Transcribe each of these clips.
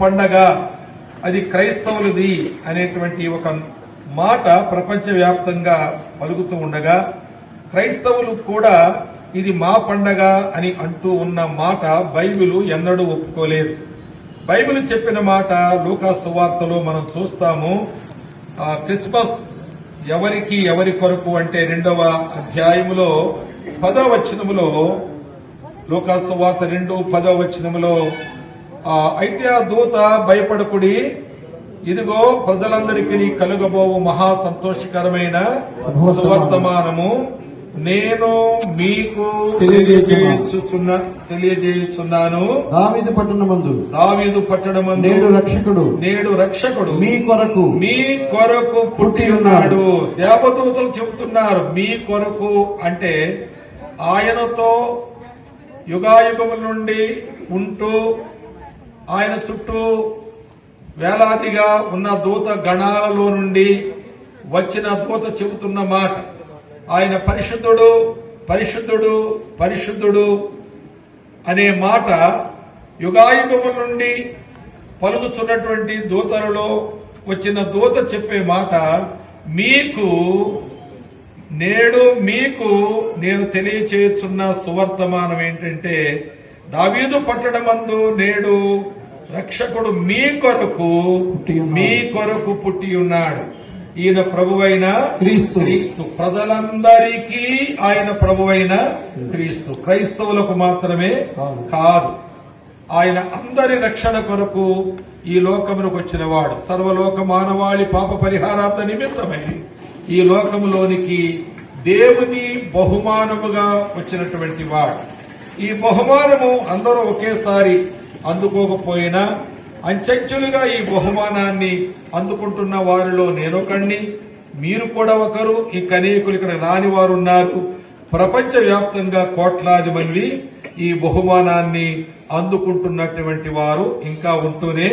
పండగ, అది క్రైస్తవులది అనేటువంటి ఒక మాట ప్రపంచవ్యాప్తంగా పలుకుతూ ఉండగా, క్రైస్తవులు కూడా ఇది మా పండగ అని అంటూ ఉన్న మాట బైబిల్ ఎన్నడూ ఒప్పుకోలేదు. బైబిల్ చెప్పిన మాట లూకా సువార్తలో మనం చూస్తాము. క్రిస్మస్ ఎవరి కొరకు అంటే 2వ అధ్యాయములో 10వ వచనములో, లూకా సువార్త 2:10వ వచనములో, అయితే ఆ దూత భయపడకుడి, ఇదిగో ప్రజలందరికీ కలుగబోవు మహా సంతోషకరమైన సువర్తమానము నేను మీకు తెలియజేయుచున్నాను. దావీదు పట్టణమందు నేడు రక్షకుడు మీ కొరకు పుట్టి ఉన్నాడు. దేవదూతలు చెబుతున్నారు మీ కొరకు అంటే ఆయనతో యుగాయుగముల నుండి ఉంటూ ఆయన చుట్టూ వేలాదిగా ఉన్న దూత గణాలలో నుండి వచ్చిన దూత చెబుతున్న మాట, ఆయన పరిశుద్ధుడు పరిశుద్ధుడు పరిశుద్ధుడు అనే మాట యుగాయుగముల నుండి పలుకుతున్నటువంటి దూతలలో వచ్చిన దూత చెప్పే మాట, మీకు నేను తెలియచేయుచున్న సువర్తమానం ఏంటంటే, దావీదు పట్టణమందు నేడు రక్షకుడు మీ కొరకు పుట్టి ఉన్నాడు. ఈయన ప్రభువైన క్రీస్తు. ప్రజలందరికీ ఆయన ప్రభువైన క్రీస్తు, క్రైస్తవులకు మాత్రమే కాదు. ఆయన అందరి రక్షణ కొరకు ఈ లోకమునకు వచ్చినవాడు. సర్వలోక మానవాళి పాప పరిహారార్థ నిమిత్తమై ఈ లోకములోనికి దేవుని బహుమానముగా వచ్చినటువంటి వాడు. ఈ బహుమానము అందరూ ఒకేసారి అందుకోకపోయినా అంచెంచులుగా ఈ బహుమానాన్ని అందుకుంటున్న వారిలో నేనొకడిని, మీరు కూడా ఒకరు. ఇంకా అనేకులు ఇక్కడ రాని వారు ఉన్నారు. ప్రపంచ వ్యాప్తంగా కోట్లాది మంది ఈ బహుమానాన్ని అందుకుంటున్నటువంటి వారు ఇంకా ఉంటూనే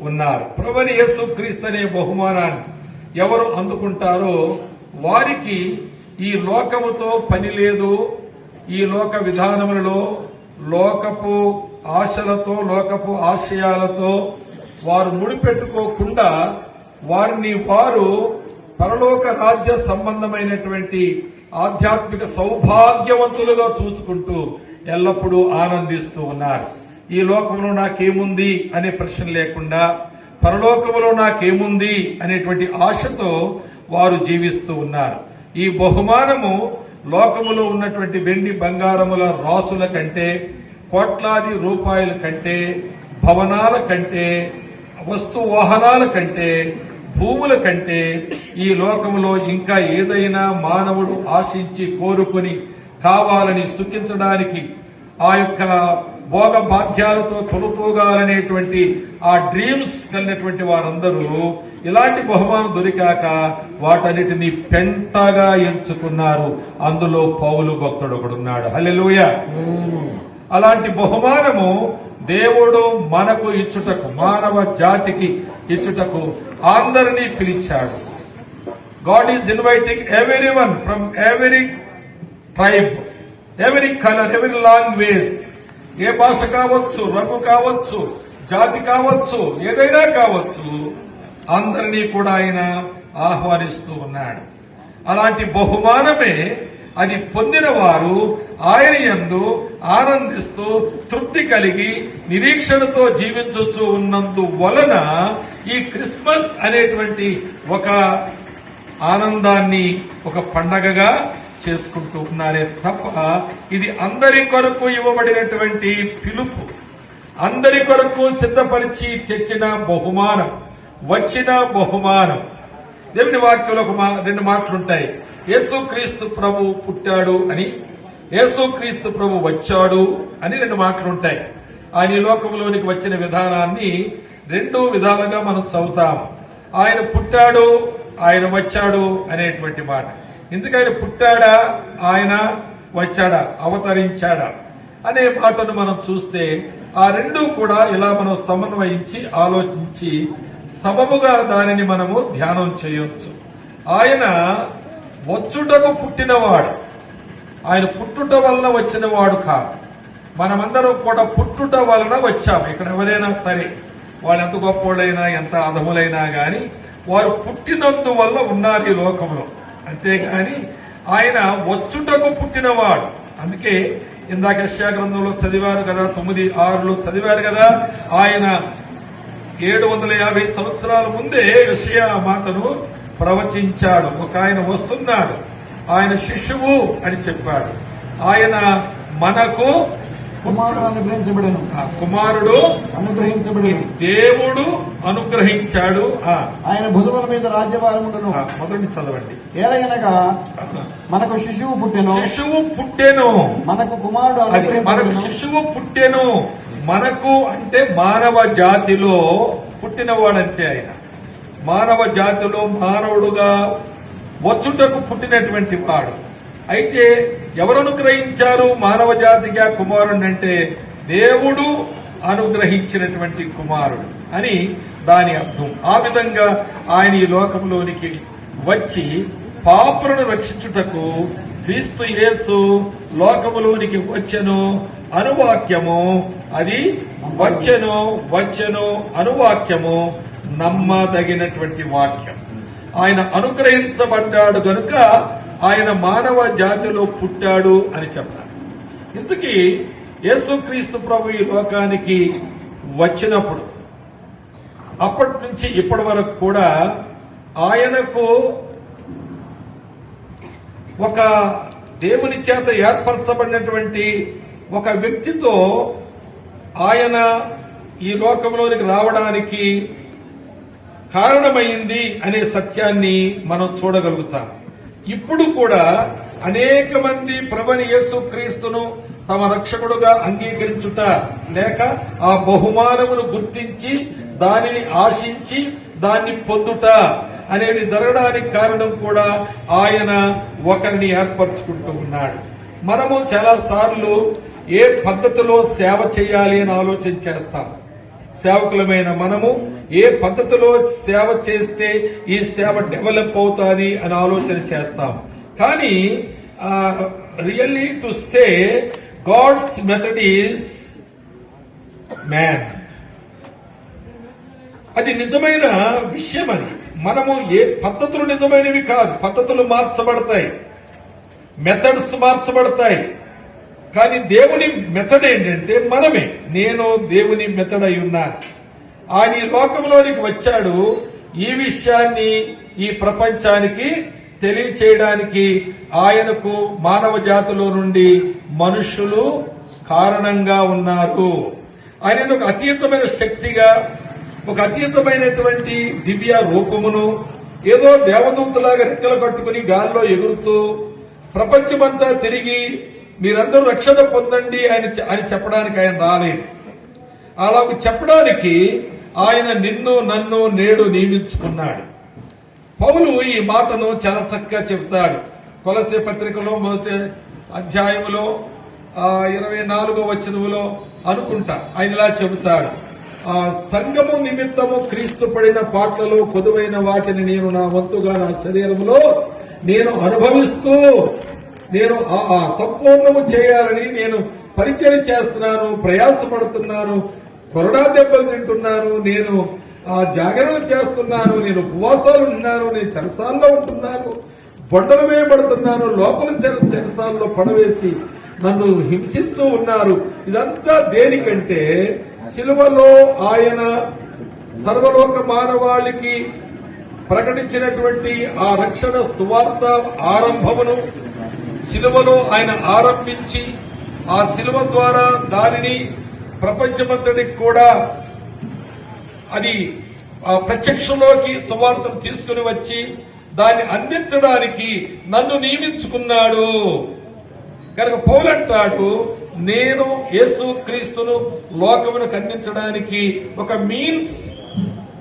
ఉన్నారు. ప్రభువైన యేసుక్రీస్తు అనే బహుమానాన్ని ఎవరు అందుకుంటారో వారికి ఈ లోకముతో పని లేదు. ఈ లోక విధానములలో లోకపు ఆశలతో లోకపు ఆశయాలతో వారు ముడిపెట్టుకోకుండా వారిని వారు పరలోక రాజ్య సంబంధమైనటువంటి ఆధ్యాత్మిక సౌభాగ్యవంతులుగా చూసుకుంటూ ఎల్లప్పుడూ ఆనందిస్తూ ఉన్నారు. ఈ లోకంలో నాకేముంది అనే ప్రశ్న లేకుండా పరలోకములో నాకేముంది అనేటువంటి ఆశతో వారు జీవిస్తూ ఉన్నారు. ఈ బహుమానము లోకములో ఉన్నటువంటి వెండి బంగారముల రాసుల కంటే, కోట్లాది రూపాయల కంటే, భవనాల కంటే, వస్తు వాహనాల కంటే, భూముల కంటే ఈ లోకములో ఇంకా ఏదైనా మానవుడు ఆశించి కోరుకుని కావాలని సుఖించడానికి ఆ యొక్క భోగ భాగ్యాలతో తొలతూగాలనేటువంటి ఆ డ్రీమ్స్ కలిగినటువంటి వారందరూ ఇలాంటి బహుమానం దొరికాక వాటన్నిటిని పెంటగా ఎంచుకున్నారు. అందులో పౌలు భక్తుడు ఒకడున్నాడు. హల్లెలూయా. అలాంటి బహుమానము దేవుడు మనకు ఇచ్చుటకు, మానవ జాతికి ఇచ్చుటకు అందరినీ పిలిచాడు. God is inviting everyone from every tribe, every colour, every language, ఏ భాష కావచ్చు, రంగు కావచ్చు, జాతి కావచ్చు, ఏదైనా కావచ్చు, అందరినీ కూడా ఆయన ఆహ్వానిస్తూ ఉన్నాడు. అలాంటి బహుమానమే అది పొందిన వారు ఆయన యందు ఆనందిస్తూ తృప్తి కలిగి నిరీక్షణతో జీవించవచ్చు ఉన్నందువలన ఈ క్రిస్మస్ అనేటువంటి ఒక ఆనందాన్ని ఒక పండగగా చేసుకుంటూ ఉన్నారే తప్ప ఇది అందరి కొరకు ఇవ్వబడినటువంటి పిలుపు, అందరి కొరకు సిద్ధపరిచి తెచ్చిన బహుమానం, వచ్చిన బహుమానం. దేవుని వాక్యంలో రెండు మాటలుంటాయి. యేసుక్రీస్తు ప్రభు పుట్టాడు అని, యేసుక్రీస్తు ప్రభు వచ్చాడు అని రెండు మాటలుంటాయి. ఆయన ఈ లోకంలోనికి వచ్చిన విధానాన్ని రెండు విధాలుగా మనం చదువుతాం. ఆయన పుట్టాడు, ఆయన వచ్చాడు అనేటువంటి మాట. ఎందుకు ఆయన పుట్టాడా, ఆయన వచ్చాడా, అవతరించాడా అనే మాటను మనం చూస్తే ఆ రెండూ కూడా ఇలా మనం సమన్వయించి ఆలోచించి సబబుగా దానిని మనము ధ్యానం చేయొచ్చు. ఆయన వచ్చుటకు పుట్టినవాడు, ఆయన పుట్టుట వలన వచ్చినవాడు కాదు. మనమందరం కూడా పుట్టుట వలన వచ్చాము. ఇక్కడ ఎవరైనా సరే వాళ్ళు ఎంత గొప్పోళ్ళైనా ఎంత అధములైనా గాని వారు పుట్టినందువల్ల ఉన్నారు ఈ లోకంలో. అంతేగాని ఆయన వచ్చుటకు పుట్టినవాడు. అందుకే ఇందాక యెషయా గ్రంథంలో చదివారు కదా, 9:6లో చదివారు కదా, ఆయన 750 సంవత్సరాల ముందే యెషయా మాటను ప్రవచించాడు. ఒక ఆయన వస్తున్నాడు, ఆయన శిశువు అని చెప్పాడు. ఆయన మనకు కుమారుడు అనుగ్రహించబడను, కుమారుడు అనుగ్రహించబడను, దేవుడు అనుగ్రహించాడు. ఆయన భుజముల మీద రాజ్యభారముండును. మొదటి చదవండి. ఏలయనగా మనకు శిశువు పుట్టెను, శిశువు పుట్టెను, మనకు కుమారుడు మనకు అనుగ్రహించబడెను. శిశువు పుట్టెను. మనకు అంటే మానవ జాతిలో పుట్టినవాడంతే. ఆయన మానవ జాతిలో మానవుడుగా వచ్చుటకు పుట్టినటువంటి వాడు. అయితే ఎవరు అనుగ్రహించారు మానవ జాతిగా కుమారుడు అంటే? దేవుడు అనుగ్రహించినటువంటి కుమారుడు అని దాని అర్థం. ఆ విధంగా ఆయన ఈ లోకంలోనికి వచ్చి పాపులను రక్షించుటకు క్రీస్తు యేసు లోకములోనికి వచ్చెను అనువాక్యము. అది వచ్చెను అనువాక్యము నమ్మదగినటువంటి వాక్యం. ఆయన అనుగ్రహించబడ్డాడు గనుక ఆయన మానవ జాతిలో పుట్టాడు అని చెప్పారు. ఇంతకీ యేసుక్రీస్తు ప్రభు ఈ లోకానికి వచ్చినప్పుడు అప్పటి నుంచి ఇప్పటి వరకు కూడా ఆయనకు ఒక దేవుని చేత ఏర్పరచబడినటువంటి ఒక వ్యక్తితో ఆయన ఈ లోకంలోనికి రావడానికి కారణమైంది అనే సత్యాన్ని మనం చూడగలుగుతాం. ఇప్పుడు కూడా అనేక మంది ప్రభువైన యేసుక్రీస్తును తమ రక్షకుడుగా అంగీకరించుట లేక ఆ బహుమానమును గుర్తించి దానిని ఆశించి దాన్ని పొందుట అనేది జరగడానికి కారణం కూడా ఆయన ఒకరిని ఏర్పరచుకుంటూ ఉన్నాడు. మనము చాలా సార్లు ఏ పద్ధతిలో సేవ చేయాలి అని ఆలోచన చేస్తాం. సేవకులమైన మనము ఏ పద్ధతిలో సేవ చేస్తే ఈ సేవ డెవలప్ అవుతుంది అని ఆలోచన చేస్తాం. కానీ really to say God's method is man. అది నిజమైన విషయం. అది మనము ఏ పద్ధతులు నిజమైనవి కాదు. పద్ధతులు మార్చబడతాయి, మెథడ్స్ మార్చబడతాయి. కానీ దేవుని మెథడ్ ఏంటంటే మనమే. నేను దేవుని మెథడ్ అయి ఉన్నాను. ఆయన ఈ లోకంలోనికి వచ్చాడు ఈ విషయాన్ని ఈ ప్రపంచానికి తెలియచేయడానికి. ఆయనకు మానవ జాతిలో నుండి మనుషులు కారణంగా ఉన్నారు. ఆయన ఒక అతీతమైన శక్తిగా, ఒక అతీతమైనటువంటి దివ్య రూపమును ఏదో దేవదూతలాగా రెక్కలు కట్టుకుని గాల్లో ఎగురుతూ ప్రపంచమంతా తిరిగి మీరందరూ రక్షణ పొందండి అని చెప్పడానికి ఆయన రాలేదు. అలా చెప్పడానికి ఆయన నిన్ను నన్ను నేడు నియమించుకున్నాడు. పౌలు ఈ మాటను చాలా చక్కగా చెప్తాడు. కొలస్సే పత్రికలో 1వ అధ్యాయములో 24వ వచనములో అనుకుంటా ఆయన ఇలా చెబుతాడు, సంఘము నిమిత్తము క్రీస్తు పడిన పాటలలో కొదువైన వాటిని నేను నా వంతుగా నా శరీరంలో నేను అనుభవిస్తూ నేను సంపూర్ణము చేయాలని నేను పరిచయం చేస్తున్నాను, ప్రయాసపడుతున్నాను, కొరడా దెబ్బలు తింటున్నాను, నేను జాగరణ చేస్తున్నాను, నేను ఉపవాసాలు ఉన్నాను, నేను చెరసాల్లో ఉంటున్నాను, బొండలు వేయబడుతున్నాను, లోపల చెరసాల్లో పడవేసి నన్ను హింసిస్తూ ఉన్నారు. ఇదంతా దేనికంటే శిలువలో ఆయన సర్వలోక మానవాళికి ప్రకటించినటువంటి ఆ రక్షణ సువార్త ఆరంభమును శిలువలో ఆయన ఆరంభించి ఆ శిలువ ద్వారా దానిని ప్రపంచమంతటికి కూడా అది ప్రత్యక్షంలోకి సువార్తను తీసుకుని వచ్చి దాన్ని అందించడానికి నన్ను నియమించుకున్నాడు. కనుక పౌలు అంటాడు, నేను యేసు క్రీస్తును లోకమునకు అందించడానికి ఒక మీన్స్,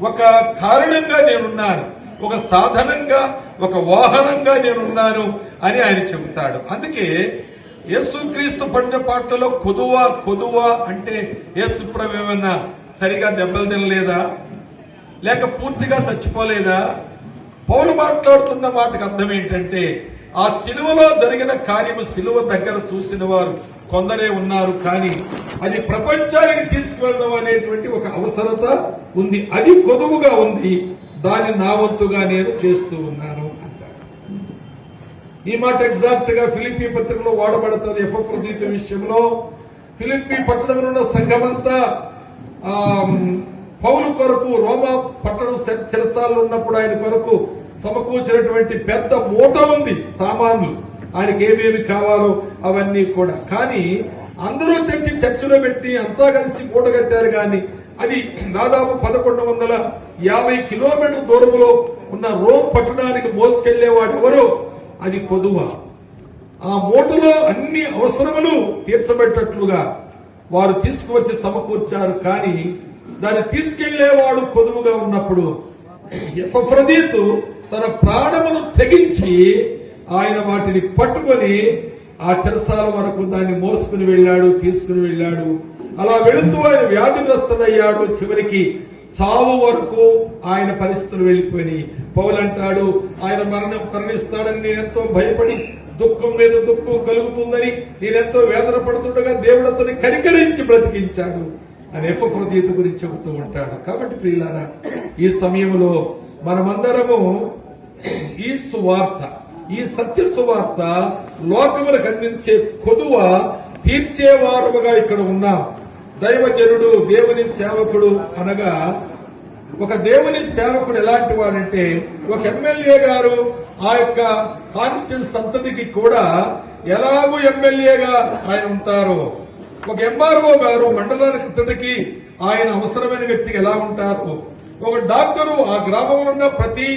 ఒక కారణంగా నేనున్నాను, ఒక సాధనంగా, ఒక వాహనంగా నేనున్నాను అని ఆయన చెబుతాడు. అందుకే యేసుక్రీస్తు పడిన పాటలో కొదువ అంటే యేసు ప్రభు ఏమన్నా సరిగా దెబ్బలు తినలేదా, లేక పూర్తిగా చచ్చిపోలేదా? పౌలు మాట్లాడుతున్న మాటకు అర్థం ఏంటంటే ఆ శిలువలో జరిగిన కార్యము శిలువ దగ్గర చూసిన వారు కొందరే ఉన్నారు. కానీ అది ప్రపంచానికి తీసుకువెళ్దాం అనేటువంటి ఒక అవసరత ఉంది. అది కొదువుగా ఉంది. దాన్ని నా వంతుగా నేను చేస్తూ ఉన్నాను అంటారు. ఈ మాట ఎగ్జాక్ట్ గా ఫిలిప్పీ పత్రికలో వాడబడుతుంది. ఎపఫ్రోదితు విషయంలో ఫిలిప్పీ పట్టణంలో ఉన్న సంఘమంతా పౌలు కొరకు రోమా పట్టణం చెరసాల్లో ఉన్నప్పుడు ఆయన కొరకు సమకూర్చినటువంటి పెద్ద మూట ఉంది, సామాన్లు, ఆయనకి ఏమేమి కావాలో అవన్నీ కూడా. కానీ అందరూ తెచ్చి చర్చిలో పెట్టి అంతా కలిసి మూట కట్టారు. కానీ అది దాదాపు 1150 కిలోమీటర్ల దూరంలో ఉన్న రోమ్ పట్టణానికి మోసుకెళ్లేవాడు ఎవరో, అది కొదువ. ఆ మూటలో అన్ని అవసరములు తీర్చబెట్టట్లుగా వారు తీసుకువచ్చి సమకూర్చారు. కానీ దాన్ని తీసుకెళ్లేవాడు కొదువుగా ఉన్నప్పుడు ఎపఫ్రోదితు తన ప్రాణమును తెగించి ఆయన వాటిని పట్టుకొని ఆ చెరసాల వరకు దాన్ని మోసుకుని వెళ్ళాడు, తీసుకుని వెళ్ళాడు. అలా వెళుతూ ఆయన వ్యాధిగ్రస్తుడయ్యాడు. చివరికి చావు వరకు ఆయన పరిస్థితులు వెళ్లిపోయి పౌలు అంటాడు, ఆయన మరణిస్తాడని నేనెంతో భయపడి దుఃఖం మీద దుఃఖం కలుగుతుందని నేనెంతో వేదన పడుతుండగా దేవుడు అతన్ని కనికరించి బ్రతికించాడు అని ఎపఫ్రోదితు గురించి చెబుతూ ఉంటాడు. కాబట్టి ప్రియులారా, ఈ సమయంలో మనమందరము ఈ సువార్త, ఈ సత్య సువార్త లోకములకు అందించే కొదువ తీర్చేవారుగా ఇక్కడ ఉన్నాం. దైవజనుడు, దేవుని సేవకుడు అనగా ఒక దేవుని సేవకుడు ఎలాంటి వాడంటే, ఒక ఎమ్మెల్యే గారు ఆ యొక్క కాన్స్టిట్యూన్స్ సంతతికి కూడా ఎలాగూ ఎమ్మెల్యేగా ఆయన ఉంటారో, ఒక ఎంఆర్ఓ గారు మండలానికి అంతటికి ఆయన అవసరమైన వ్యక్తికి ఎలా ఉంటారో, ఒక డాక్టరు ఆ గ్రామంలో ఉన్న ప్రతి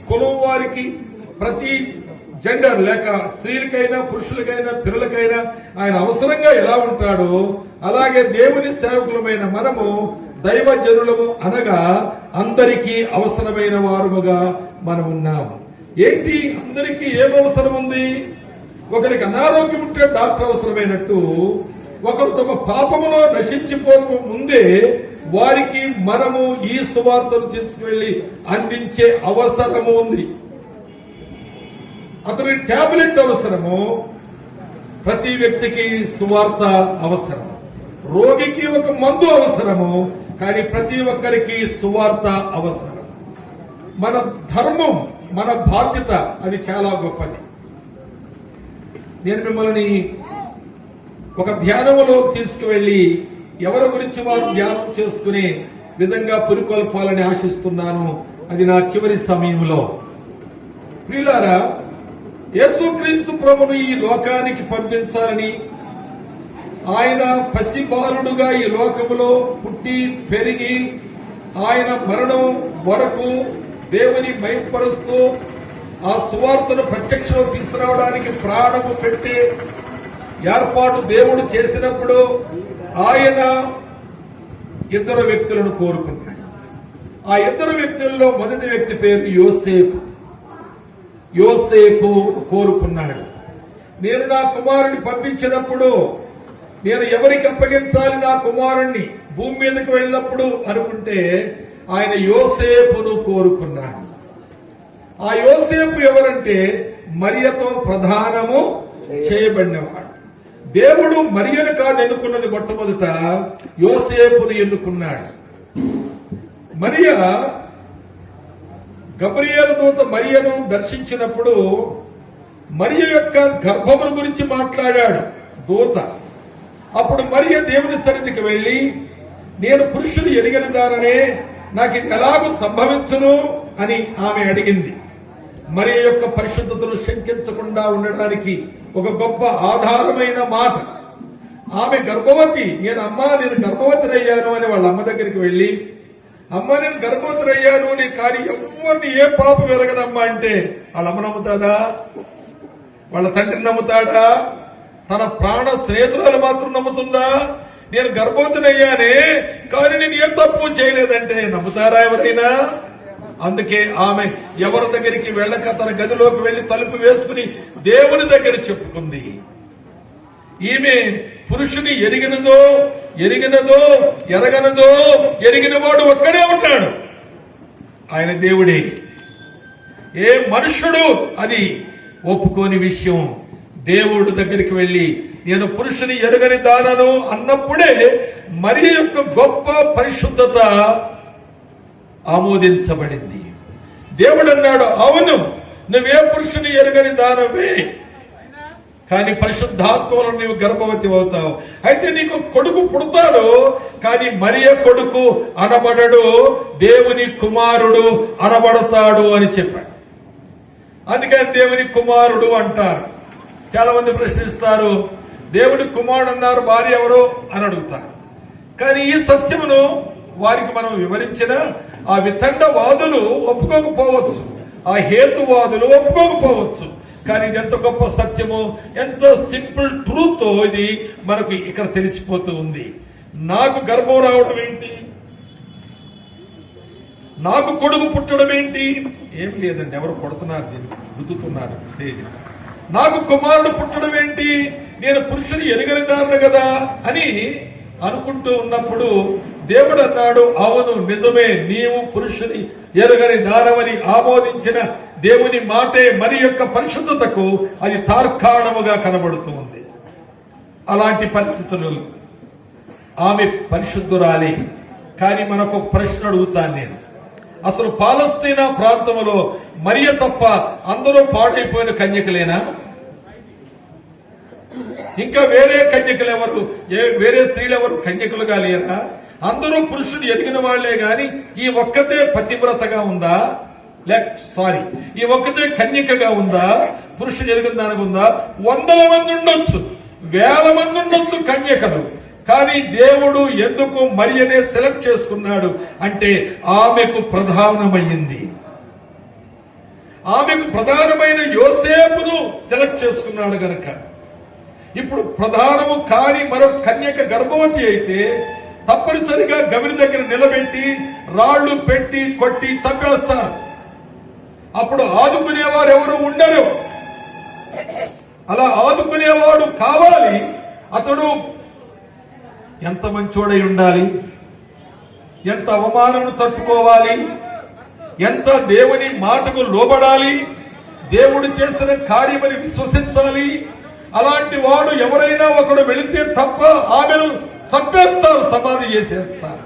కులం వారికి, ప్రతి జెండర్ లేక స్త్రీలకైనా పురుషులకైనా పిల్లలకైనా ఆయన అవసరంగా ఎలా ఉంటాడో, అలాగే దేవుని సేవకులమైన మనము దైవజనులము అనగా అందరికీ అవసరమైన వారుగా మనం ఉన్నాము. ఏంటి, అందరికీ ఏం అవసరం ఉంది? ఒకరికి అనారోగ్యం ఉంటే డాక్టర్ అవసరమైనట్టు, ఒకరు తమ పాపములో నశించిపోక ముందే వారికి మనము ఈ సువార్తను తీసుకువెళ్లి అందించే అవసరము ఉంది. అతని టాబ్లెట్ అవసరము, ప్రతి వ్యక్తికి సువార్త అవసరం. రోగికి ఒక మందు అవసరము, కానీ ప్రతి ఒక్కరికి సువార్త అవసరం. మన ధర్మం, మన బాధ్యత అది చాలా గొప్పది. నేను మిమ్మల్ని ఒక ధ్యానములో తీసుకువెళ్లి ఎవరి గురించి వారు ధ్యానం చేసుకునే విధంగా పురికొల్పాలని ఆశిస్తున్నాను. అది నా చివరి సమయంలో. ప్రియులారా, యేసుక్రీస్తు ప్రభును ఈ లోకానికి పంపించాలని ఆయన పసిబాలుడుగా ఈ లోకములో పుట్టి పెరిగి ఆయన మరణం వరకు దేవుని మహిమపరుస్తూ ఆ సువార్తను ప్రత్యక్షంలో తీసుకురావడానికి ప్రాణము పెట్టే ఏర్పాటు దేవుడు చేసినప్పుడు ఆయన ఇద్దరు వ్యక్తులను కోరుకున్నాడు. ఆ ఇద్దరు వ్యక్తుల్లో మొదటి వ్యక్తి పేరు యోసేపు. యోసేపు కోరుకున్నాడు, నేను నా కుమారుని పంపించినప్పుడు నేను ఎవరికి అప్పగించాలి నా కుమారుణ్ణి భూమి మీదకి వెళ్ళినప్పుడు అనుకుంటే ఆయన యోసేపును కోరుకున్నాడు. ఆ యోసేపు ఎవరంటే మరియతో ప్రధానము చేయబడినవాడు. దేవుడు మరియను కాదు ఎన్నుకున్నది, మొట్టమొదట యోసేపును ఎన్నుకున్నాడు. మరియ గబ్రియేలు దూత మరియను దర్శించినప్పుడు మరియ యొక్క గర్భమును గురించి మాట్లాడాడు దూత. అప్పుడు మరియ దేవుని సన్నిధికి వెళ్లి, నేను పురుషుడు ఎదిగిన దాననే నాకు ఇది ఎలాగూ సంభవించును అని ఆమె అడిగింది. మరియ యొక్క పరిశుద్ధతను శంకించకుండా ఉండడానికి ఒక గొప్ప ఆధారమైన మాట. ఆమె గర్భవతి, నేను గర్భవతినయ్యాను అని వాళ్ళ అమ్మ దగ్గరికి వెళ్లి, అమ్మ నేను గర్భవతినయ్యాను నీ కానీ ఎవరిని ఏ పాపం ఎరగదమ్మా అంటే వాళ్ళ అమ్మ నమ్ముతాదా? వాళ్ళ తండ్రిని నమ్ముతాడా? తన ప్రాణ స్నేహితురాలు మాత్రం నమ్ముతుందా? నేను గర్భవతినయ్యానే కానీ నేను ఏ తప్పు చేయలేదంటే నమ్ముతారా ఎవరైనా? అందుకే ఆమె ఎవరి దగ్గరికి వెళ్ళక తన గదిలోకి వెళ్లి తలుపు వేసుకుని దేవుని దగ్గర చెప్పుకుంది. ఈమె పురుషుని ఎరిగినదో ఎరిగినవాడు ఒక్కడే ఉన్నాడు, ఆయన దేవుడే. ఏ మనుషుడు అది ఒప్పుకోని విషయం. దేవుడు దగ్గరికి వెళ్లి నేను పురుషుని ఎరుగని దానను అన్నప్పుడే మరి యొక్క గొప్ప పరిశుద్ధత ఆమోదించబడింది. దేవుడు అన్నాడు, అవును నువ్వే పురుషుని ఎరుగని దానవే, కానీ పరిశుద్ధాత్మలో నీవు గర్భవతి అవుతావు. అయితే నీకు కొడుకు పుడతాడు, కానీ మరియ కొడుకు అనబడడు, దేవుని కుమారుడు అనబడతాడు అని చెప్పాడు. అందుకని దేవుని కుమారుడు అంటారు. చాలా మంది ప్రశ్నిస్తారు, దేవుడి కుమారుడు అన్నారు, భార్య ఎవరు అని అడుగుతారు. కానీ ఈ సత్యమును వారికి మనం వివరించిన ఆ వితండవాదులు ఒప్పుకోకపోవచ్చు, ఆ హేతువాదులు ఒప్పుకోకపోవచ్చు. కానీ ఇది ఎంత గొప్ప సత్యమో, ఎంతో సింపుల్ ట్రూత్ ఇది మనకు ఇక్కడ తెలిసిపోతూ ఉంది. నాకు గర్భం రావడం ఏంటి, నాకు కొడుకు పుట్టడం ఏంటి, ఏం లేదండి, ఎవరు కొడుతున్నారు, దీన్ని రుద్దుతున్నారు. నాకు కుమారుడు పుట్టడం ఏంటి, నేను పురుషుని ఎరుగని దాన్ని కదా అని అనుకుంటూ ఉన్నప్పుడు దేవుడు అన్నాడు, అవును నిజమే, నీవు పురుషుని ఎరుగని దానవని ఆమోదించిన దేవుని మాటే మరి యొక్క పరిశుద్ధతకు అది తార్కాణముగా కనబడుతూ ఉంది. అలాంటి పరిస్థితులు ఆమె పరిశుద్ధురాలి. కానీ మనకు ప్రశ్న అడుగుతాను నేను, అసలు పాలస్తీనా ప్రాంతంలో మరియ తప్ప అందరూ పాడైపోయిన కన్యకలేనా? ఇంకా వేరే కన్యకలు ఎవరు, వేరే స్త్రీలు ఎవరు కన్యకలుగా లేరా? అందరూ పురుషుడు ఎదిగిన వాళ్లే గాని ఈ ఒక్కతే పతివ్రతగా ఉందా? ఈ ఒక్కతే కన్యకగా ఉందా? పురుషుడు ఎదిగిన దానికి ఉందా? 100 మంది ఉండొచ్చు, 1000 మంది ఉండొచ్చు కన్యకలు. కానీ దేవుడు ఎందుకు మరియనే సెలెక్ట్ చేసుకున్నాడు అంటే ఆమెకు ప్రధానమైంది. ఆమెకు ప్రధానమైన యోసేపును సెలెక్ట్ చేసుకున్నాడు గనక. ఇప్పుడు ప్రధానము కాని మరొక కన్యక గర్భవతి అయితే తప్పనిసరిగా గవిని దగ్గర నిలబెట్టి రాళ్లు పెట్టి కొట్టి చంపేస్తారు. అప్పుడు ఆదుకునేవారు ఎవరు ఉండరు. అలా ఆదుకునేవాడు కావాలి. అతడు ఎంత మంచోడై ఉండాలి, ఎంత అవమానం తట్టుకోవాలి, ఎంత దేవుని మాటకు లోబడాలి, దేవుడు చేసిన కార్యమని విశ్వసించాలి. అలాంటి వాడు ఎవరైనా ఒకడు వెళితే తప్ప ఆమెను చంపేస్తారు, సమాధి చేసేస్తారు.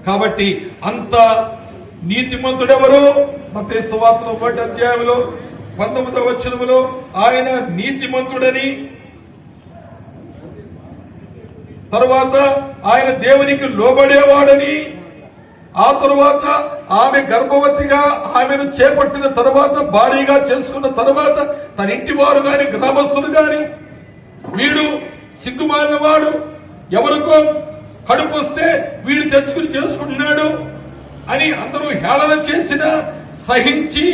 కాబట్టి అంత నీతిమంతుడెవరు? మత్తయి సువార్త 1వ అధ్యాయంలో 19వ వచనములో ఆయన నీతిమంతుడని, తరువాత ఆయన దేవునికి లోబడేవాడని, ఆ తరువాత ఆమె గర్భవతిగా ఆమెను చేపట్టిన తరువాత భారీగా చేసుకున్న తరువాత తన ఇంటి వారు గాని గ్రామస్తులు గాని వీడు సిగ్గుమాలినవాడు, ఎవరికో కడుపు వస్తే వీడు తెచ్చుకుని చేసుకుంటున్నాడు అని అందరూ హేళన చేసిన సహించి,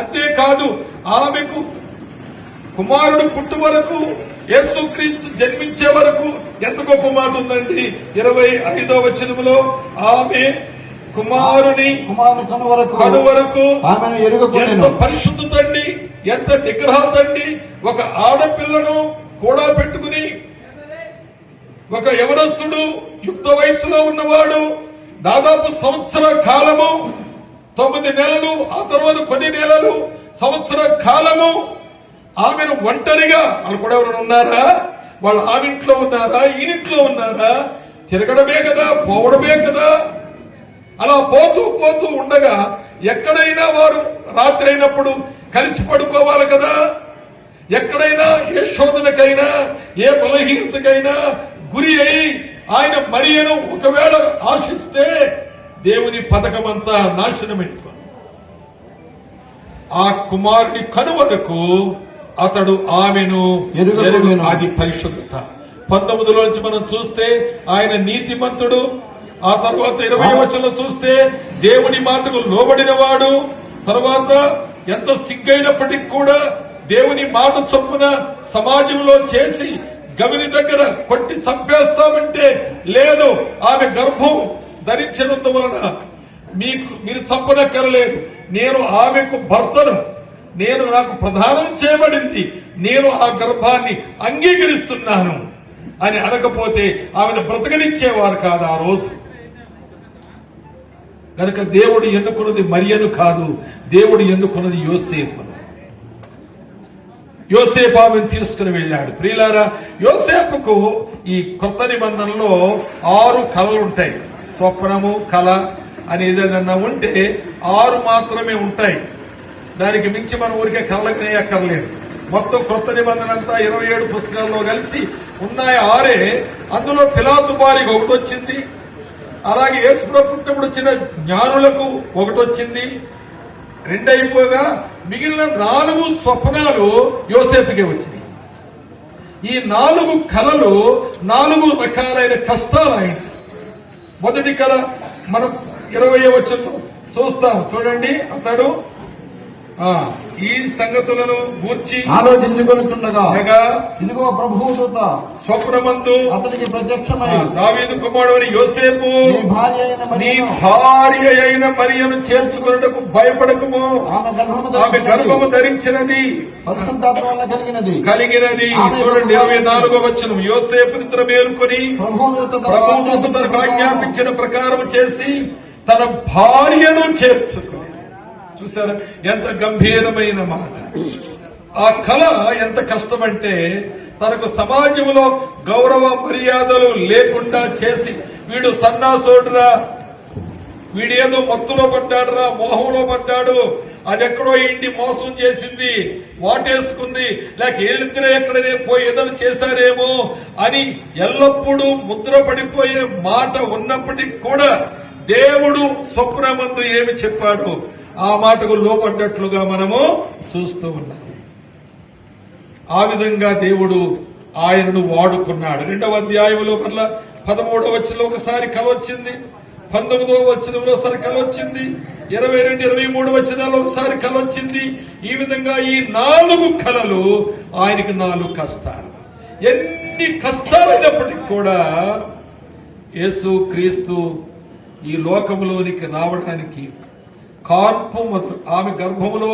అంతేకాదు ఆమెకు కుమారుడు పుట్టు వరకు, యేసుక్రీస్తు జన్మించే వరకు ఎంత గొప్ప మాట ఉందండి. 25వ వచనములో ఆమె కుమారుని కను వరకు ఎంత పరిశుద్ధత అండి, ఎంత నిగ్రహత అండి. ఒక ఆడపిల్లను కూడా పెట్టుకుని ఒక యవనస్తుడు యుక్త వయసులో ఉన్నవాడు దాదాపు సంవత్సర కాలము 9 నెలలు, ఆ తర్వాత కొన్ని నెలలు, సంవత్సర కాలము ఆమెను ఒంటరిగా, వాళ్ళు కూడా ఎవరైనా ఉన్నారా? వాళ్ళు ఆవింట్లో ఉన్నారా, ఈనింట్లో ఉన్నారా? తిరగడమే కదా, పోవడమే కదా. అలా పోతూ పోతూ ఉండగా ఎక్కడైనా వారు రాత్రి అయినప్పుడు కలిసి పడుకోవాలి కదా. ఎక్కడైనా ఏ శోధనకైనా ఏ బలహీనతకైనా గురి అయి ఆయన మరియను ఒకవేళ ఆశిస్తే దేవుని పథకమంతా నాశనమైపో. ఆ కుమారుని కను వరకు అతడు ఆమెను ఎరుగను. అది పరిశుద్ధత. 19లోంచి మనం చూస్తే ఆయన నీతిమంతుడు. ఆ తర్వాత 20వ వచనంలో చూస్తే దేవుని మాటకు లోబడినవాడు. తర్వాత ఎంత సిగ్గైనప్పటికీ కూడా దేవుని మాట చొప్పున సమాజంలో చేసి గవిని దగ్గర కొట్టి చంపేస్తామంటే లేదు, ఆమె గర్భం ధరించినందువలన మీరు చంపనక్కరలేదు, నేను ఆమెకు భర్తను, నేను నాకు ప్రదానం చేయబడింది, నేను ఆ గర్భాన్ని అంగీకరిస్తున్నాను అని అనకపోతే ఆమెను బ్రతకనిచ్చేవారు కాదు ఆ రోజు. కనుక దేవుడు ఎన్నుకున్నది మరియను కాదు, దేవుడు ఎన్నుకున్నది యోసేపును. యోసేపు ఆమెను తీసుకుని వెళ్ళాడు. ప్రియులారా, యోసేపుకు ఈ కొత్త నిబంధనలో 6 కళలు ఉంటాయి. స్వప్నము, కళ అనేది ఏదన్నా ఉంటే 6 మాత్రమే ఉంటాయి. దానికి మించి మనం ఊరికే కళ్ళకనే అక్కర్లేదు. మొత్తం కొత్త నిబంధన అంతా 27 పుస్తకాల్లో కలిసి ఉన్నాయి 6. అందులో పిలాతు వారికి 1 వచ్చింది. అలాగే యేసుప్రభు పుట్టినప్పుడు వచ్చిన జ్ఞానులకు 1 వచ్చింది. 2 అయిపోగా మిగిలిన 4 స్వప్నాలు యోసేపుకే వచ్చింది. ఈ 4 కళలు 4 రకాలైన కష్టాలు ఆయన. మొదటి కళ మనం 20వ వచనంలో చూస్తాం. చూడండి, అతడు ఈ సంగతులను గూర్చి ఆలోచించుకొనుచుండగా ఇదిగో ప్రభువు దూత స్వప్నమందు అతనికి ప్రత్యక్షమై, దావీదు కుమారుడు యోసేపు, నీ భార్య అయిన మరియను చేర్చుకున్నటకు భయపడకము, ఆమె గర్భము ధరించినది పరిశుద్ధాత్మ వల్ల కలిగినది. చూడండి 24వ వచనం. యోసేపు నిద్ర మేలుకొని ప్రభువు తనకు ఆజ్ఞాపించిన ప్రకారం చేసి తన భార్యను చేర్చుకుని. చూసారా ఎంత గంభీరమైన మాట. ఆ కళ ఎంత కష్టమంటే, తనకు సమాజంలో గౌరవ మర్యాదలు లేకుండా చేసి, వీడు సన్నాసోడురా, వీడేదో మత్తులో పడ్డాడురా, మోహంలో పడ్డాడు, అదెక్కడో ఇంటి మోసం చేసింది, వాటేసుకుంది, లేక వీళ్ళిద్దరే ఎక్కడనే పోయి ఏదైనా చేశారేమో అని ఎల్లప్పుడూ ముద్ర పడిపోయే మాట ఉన్నప్పటికీ కూడా దేవుడు స్వప్నమందు ఏమి చెప్పాడు ఆ మాటకు లోపడ్డట్లుగా మనము చూస్తూ ఉన్నాం. ఆ విధంగా దేవుడు ఆయనను వాడుకున్నాడు. 2వ అధ్యాయంలో మరలా 13వ వచనంలో ఒకసారి కల వచ్చింది, 19వ వచనంలో ఒకసారి కల వచ్చింది, 22, 23 వచనాల్లో ఒకసారి కల వచ్చింది. ఈ విధంగా ఈ 4 కళలు ఆయనకి 4 కష్టాలు. ఎన్ని కష్టాలైనప్పటికీ కూడా యేసు క్రీస్తు ఈ లోకంలోనికి రావడానికి కార్పు మొదలు, ఆమె గర్భంలో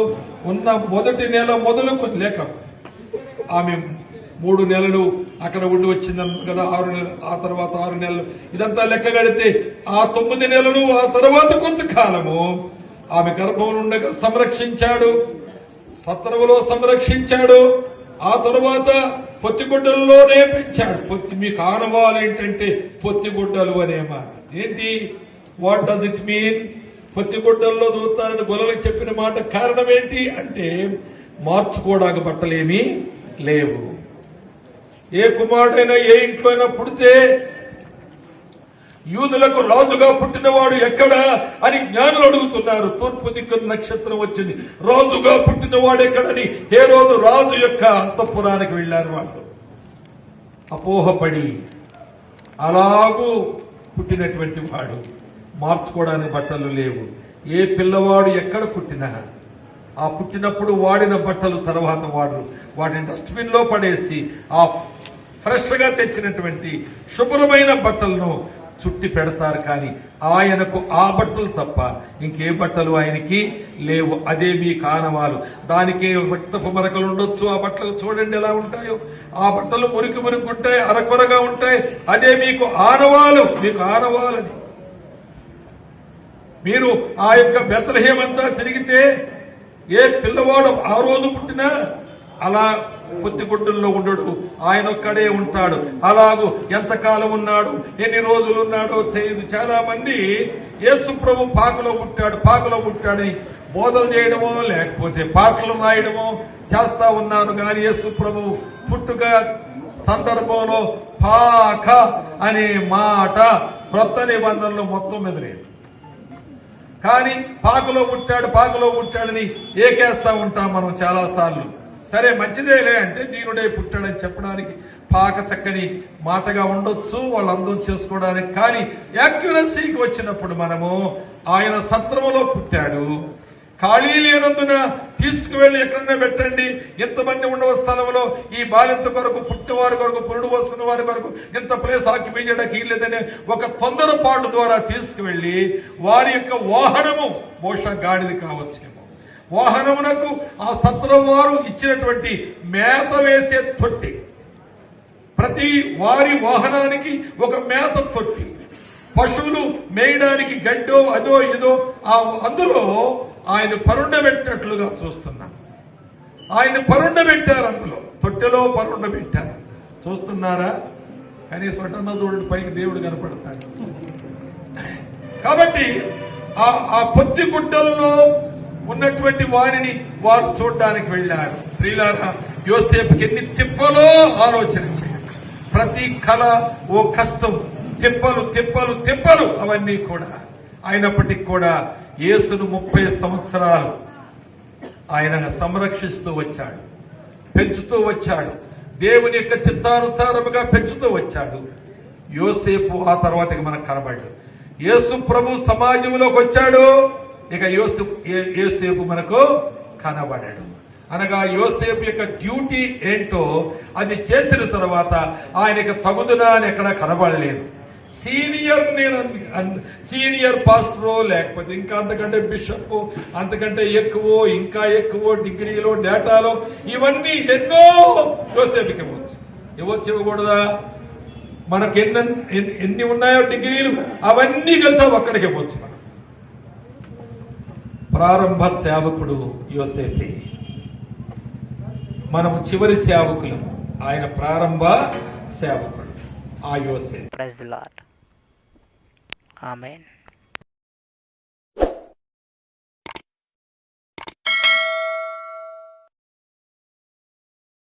ఉన్న మొదటి నెల మొదలుకొని, లేక ఆమె 3 నెలలు అక్కడ ఉండి వచ్చిందన్న కదా, 6 నెలలు, ఆ తర్వాత 6 నెలలు, ఇదంతా లెక్క గడితే ఆ 9 నెలలు, ఆ తర్వాత కొంతకాలము ఆమె గర్భంలో ఉండగా సంరక్షించాడు, సత్రవులో సంరక్షించాడు. ఆ తరువాత పొత్తిగుడ్డల్లోనే పెంచాడు. మీకు ఆనవాలు ఏంటంటే పొత్తిగుడ్డలు అనే మాట ఏంటి? What does it mean? పొత్తిగుడ్డల్లో దూతారని గొల్లలకు చెప్పిన మాట కారణం ఏంటి అంటే, మార్చుకోవడానికి బట్టలేమీ లేవు. ఏ కుమారుడైనా ఏ ఇంట్లో అయినా పుడితే యూదులకు రాజుగా పుట్టినవాడు ఎక్కడా అని జ్ఞానులు అడుగుతున్నారు. తూర్పు దిక్కున నక్షత్రం వచ్చింది, రాజుగా పుట్టినవాడు ఎక్కడని హేరోదు రాజు యొక్క అంతఃపురానికి వెళ్లారు. వాళ్ళు అపోహపడి అలాగూ పుట్టినటువంటి వాడు, మార్చుకోవడానికి బట్టలు లేవు. ఏ పిల్లవాడు ఎక్కడ పుట్టినా ఆ పుట్టినప్పుడు వాడిన బట్టలు తర్వాత వాటిని డస్ట్బిన్ లో పడేసి ఆ ఫ్రెష్ గా తెచ్చినటువంటి శుభ్రమైన బట్టలను చుట్టి పెడతారు. కానీ ఆయనకు ఆ బట్టలు తప్ప ఇంకే బట్టలు ఆయనకి లేవు. అదే మీ కానవాలు. దానికే రక్తపు మరకలు ఉండొచ్చు. ఆ బట్టలు చూడండి ఎలా ఉంటాయో. ఆ బట్టలు మురికి ఉంటాయి, అరకొరగా ఉంటాయి. అదే మీకు ఆనవాలు. మీకు ఆనవాలని మీరు ఆ యొక్క బెత్లెహేం అంతా తిరిగితే ఏ పిల్లవాడు ఆ రోజు పుట్టినా అలా పొత్తిగుడ్డల్లో ఉండడు, ఆయన ఒక్కడే ఉంటాడు. అలాగూ ఎంతకాలం ఉన్నాడు, ఎన్ని రోజులు ఉన్నాడో తెలియదు. చాలా మంది యేసు ప్రభు పాకలో పుట్టాడని బోధలు చేయడమో లేకపోతే పాటలు రాయడమో చేస్తా ఉన్నాను. కానీ యేసు ప్రభు పుట్టుక సందర్భంలో పాక అనే మాట క్రొత్త నిబంధనలు మొత్తం మీద లేదు. కానీ పాకలో పుట్టాడని ఏకేస్తా ఉంటాం మనం చాలా సార్లు. సరే మంచిదేలే అంటే దీనుడే పుట్టాడని చెప్పడానికి పాక చక్కని మాటగా ఉండొచ్చు, వాళ్ళు అందం చేసుకోవడానికి. కానీ యాక్యురసీకి వచ్చినప్పుడు మనము ఆయన సత్రములో పుట్టాడు, ఖాళీ లేనందున తీసుకువెళ్లి ఎక్కడైనా పెట్టండి, ఇంతమంది ఉండవ స్థలంలో ఈ బాలింత కొరకు, పుట్టినవారి కొరకు, పురుడు పోసుకున్న వారి కొరకు ఇంత ప్లేస్ ఆక్యుపై చేయడానికి లేదనే ఒక తొందరపాటు ద్వారా తీసుకువెళ్లి వారి యొక్క వాహనము బహుశా గాడిది కావచ్చేమో, వాహనమునకు ఆ సత్రం వారు ఇచ్చినటువంటి మేత వేసే తొట్టి, ప్రతి వారి వాహనానికి ఒక మేత తొట్టి, పశువులు మేయడానికి గడ్డో అదో ఇదో అందులో ఆయన పరుండబెట్టినట్లుగా చూస్తున్నాం. ఆయన పరుండబెట్టారు, అందులో తొట్టెలో పరుండబెట్టారు. చూస్తున్నారా? కనీసం అటన్న చూడండి, పైకి దేవుడు కనపడతాడు. కాబట్టి ఆ పొత్తి గుడ్డల్లో ఉన్నటువంటి వారిని వారు చూడడానికి వెళ్ళారు. ప్రియులారా, యోసేపుకి ఎన్ని తిప్పలో ఆలోచన చేయండి. ప్రతి కళ ఓ కష్టం, తిప్పలు తిప్పలు తిప్పలు, అవన్నీ కూడా. అయినప్పటికీ కూడా యేసును 30 సంవత్సరాలు ఆయన సంరక్షిస్తూ వచ్చాడు, పెంచుతూ వచ్చాడు, దేవుని యొక్క చిత్తానుసారముగా పెంచుతూ వచ్చాడు. యోసేపు ఆ తర్వాత మనకు కనబడ్డాడు. యేసు ప్రభు సమాజంలోకి వచ్చాడు, ఇక యోసేపు మనకు కనబడాడు. అనగా యోసేపు యొక్క డ్యూటీ ఏంటో అది చేసిన తర్వాత ఆయనకు తగుదునా అని ఎక్కడ కనబడలేదు. సీనియర్ పాస్టరో లేకపోతే ఇంకా అంతకంటే బిషప్, అంతకంటే ఎక్కువ, ఇంకా ఎక్కువ డిగ్రీలో, డేటాలో, ఇవన్నీ ఎన్నో యోసేపుకి ఇవ్వచ్చు. ఇవ్వకూడదా? మనకు ఎన్ని ఉన్నాయో డిగ్రీలు, అవన్నీ కలిసి ఒక్కడికి ఇవ్వచ్చు. మనం ప్రారంభ సేవకుడు యోసేపే, మనము చివరి సేవకులము. ఆయన ప్రారంభ సేవకుడు ఆ యోసేపు. Praise the Lord. ఆమేన్.